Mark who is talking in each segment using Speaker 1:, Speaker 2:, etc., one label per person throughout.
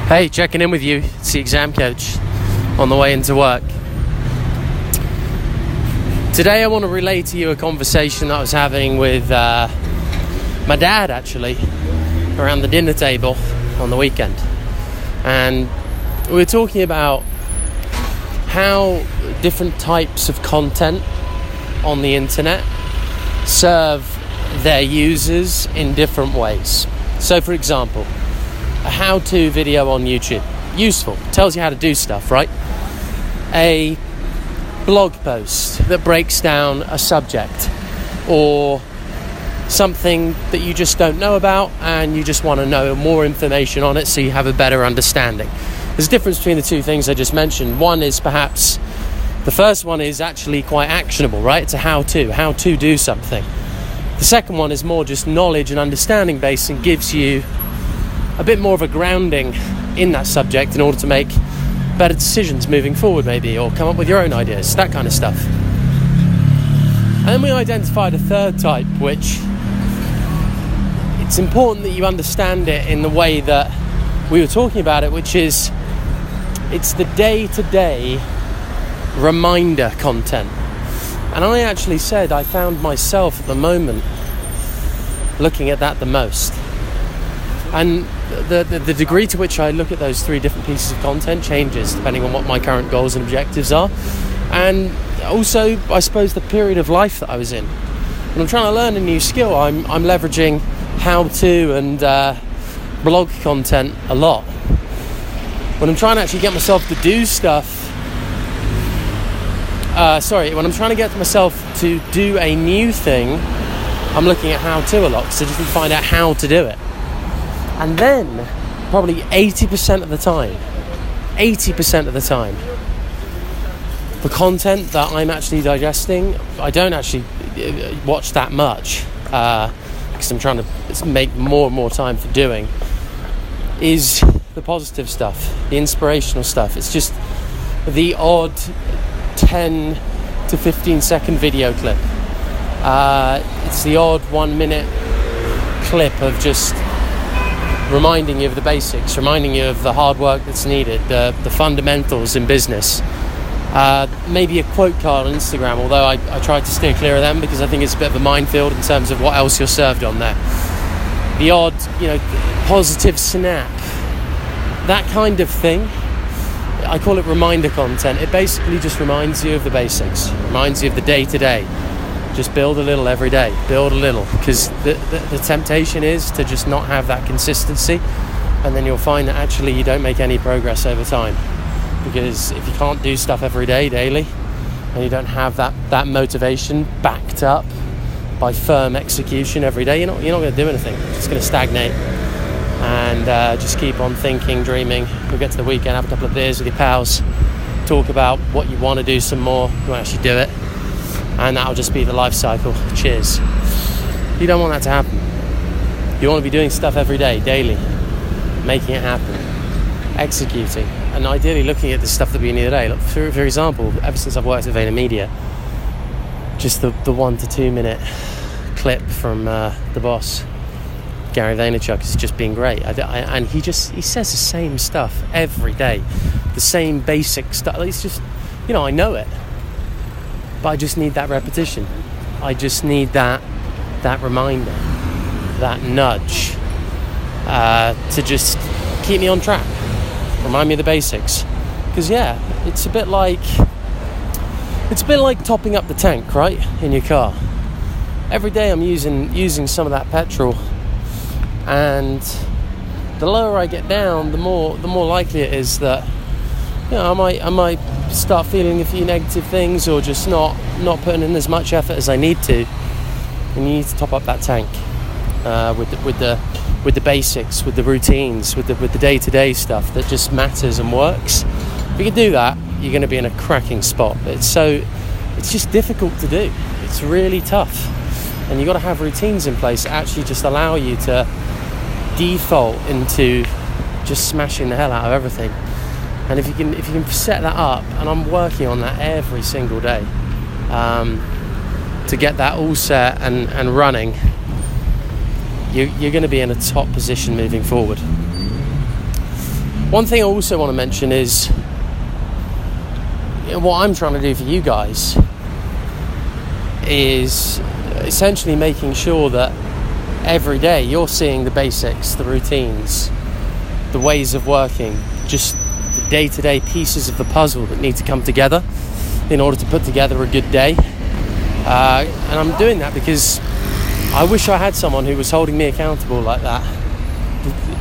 Speaker 1: Hey, checking in with you. It's the exam coach on the way into work. Today I want to relay to you a conversation that I was having with my dad, actually, around the dinner table on the weekend. And we were talking about how different types of content on the internet serve their users in different ways. So, for example, a how-to video on YouTube, useful, tells you how to do stuff, right? A blog post that breaks down a subject or something that you just don't know about and you just want to know more information on it so you have a better understanding. There's a difference between the two things I just mentioned. One is perhaps, the first one is actually quite actionable, right? It's a how to do something. The second one is more just knowledge and understanding based and gives you a bit more of a grounding in that subject in order to make better decisions moving forward, maybe, or come up with your own ideas, that kind of stuff. And then we identified a third type, which it's important that you understand it in the way that we were talking about it, which is it's the day-to-day reminder content. And I actually said I found myself at the moment looking at that the most. And the degree to which I look at those three different pieces of content changes depending on what my current goals and objectives are. And also, I suppose, the period of life that I was in. When I'm trying to learn a new skill, I'm leveraging how-to and blog content a lot. When I'm trying to actually get myself to do stuff, when I'm trying to get myself to do a new thing, I'm looking at how-to a lot, because I just need to find out how to do it. And then, probably 80% of the time, the content that I'm actually digesting, I don't actually watch that much, because I'm trying to make more and more time for doing, is the positive stuff, the inspirational stuff. It's just the odd 10 to 15 second video clip. It's the odd 1 minute clip of just reminding you of the basics, reminding you of the hard work that's needed, the fundamentals in business. Maybe a quote card on Instagram, although I try to steer clear of them because I think it's a bit of a minefield in terms of what else you're served on there. The odd, positive snap, that kind of thing. I call it reminder content. It basically just reminds you of the basics, reminds you of the day-to-day. Just build a little every day, build a little, because the temptation is to just not have that consistency, and then you'll find that actually you don't make any progress over time. Because if you can't do stuff every day, daily, and you don't have that motivation backed up by firm execution every day, you're not going to do anything. You're just going to stagnate and just keep on thinking, dreaming. You'll get to the weekend, have a couple of beers with your pals, talk about what you want to do some more, you won't actually do it. And that'll just be the life cycle. Cheers. You don't want that to happen. You want to be doing stuff every day, daily, making it happen, executing, and ideally looking at the stuff that we need today. Look, for example, ever since I've worked at VaynerMedia, just the 1 to 2 minute clip from the boss, Gary Vaynerchuk, has just been great. And he says the same stuff every day, the same basic stuff. It's just, I know it. But I just need that repetition. I just need that reminder, that nudge to just keep me on track, remind me of the basics. Because it's a bit like topping up the tank, right, in your car. Every day I'm using some of that petrol, and the lower I get down, the more likely it is that I might start feeling a few negative things, or just not putting in as much effort as I need to. And you need to top up that tank with the basics, with the routines, with the day-to-day stuff that just matters and works. If you can do that, you're going to be in a cracking spot. It's just difficult to do. It's really tough, and you've got to have routines in place that actually just allow you to default into just smashing the hell out of everything. And if you can set that up, and I'm working on that every single day, to get that all set and running, you're going to be in a top position moving forward. One thing I also want to mention is what I'm trying to do for you guys is essentially making sure that every day you're seeing the basics, the routines, the ways of working, just the day-to-day pieces of the puzzle that need to come together in order to put together a good day. And I'm doing that because I wish I had someone who was holding me accountable like that,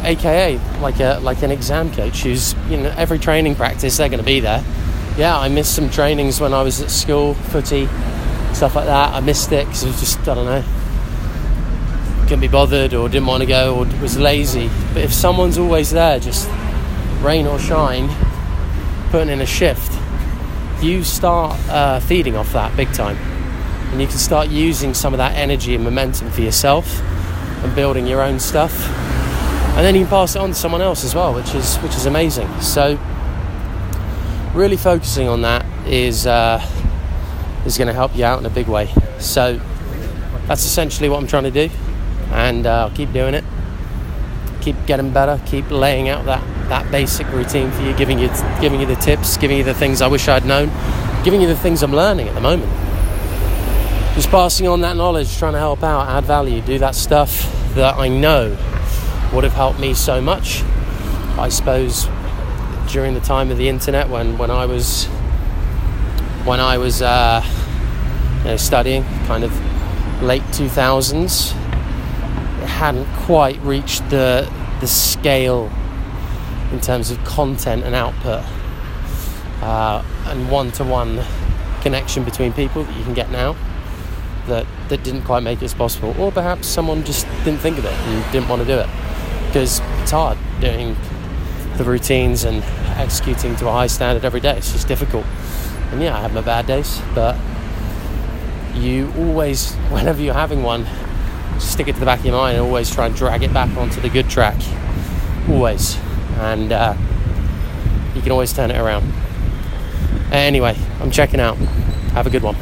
Speaker 1: aka like an exam coach who's, every training practice they're going to be there. Yeah, I missed some trainings when I was at school, footy, stuff like that. I missed it because I was just, I don't know, couldn't be bothered or didn't want to go or was lazy. But if someone's always there, just rain or shine, putting in a shift, you start feeding off that big time. And you can start using some of that energy and momentum for yourself and building your own stuff. And then you can pass it on to someone else as well, which is amazing. So really focusing on that is going to help you out in a big way. So that's essentially what I'm trying to do, and I'll keep doing it, keep getting better, keep laying out that basic routine for you, giving you the tips, giving you the things I wish I'd known, giving you the things I'm learning at the moment. Just passing on that knowledge, trying to help out, add value, do that stuff that I know would have helped me so much. I suppose during the time of the internet, when I was studying, kind of late 2000s, it hadn't quite reached the scale in terms of content and output and one-to-one connection between people that you can get now. That didn't quite make it as possible, or perhaps someone just didn't think of it and didn't want to do it because it's hard doing the routines and executing to a high standard every day. It's just difficult. And yeah, I have my bad days, but you always, whenever you're having one, stick it to the back of your mind and always try and drag it back onto the good track, always, and you can always turn it around. Anyway, I'm checking out. Have a good one.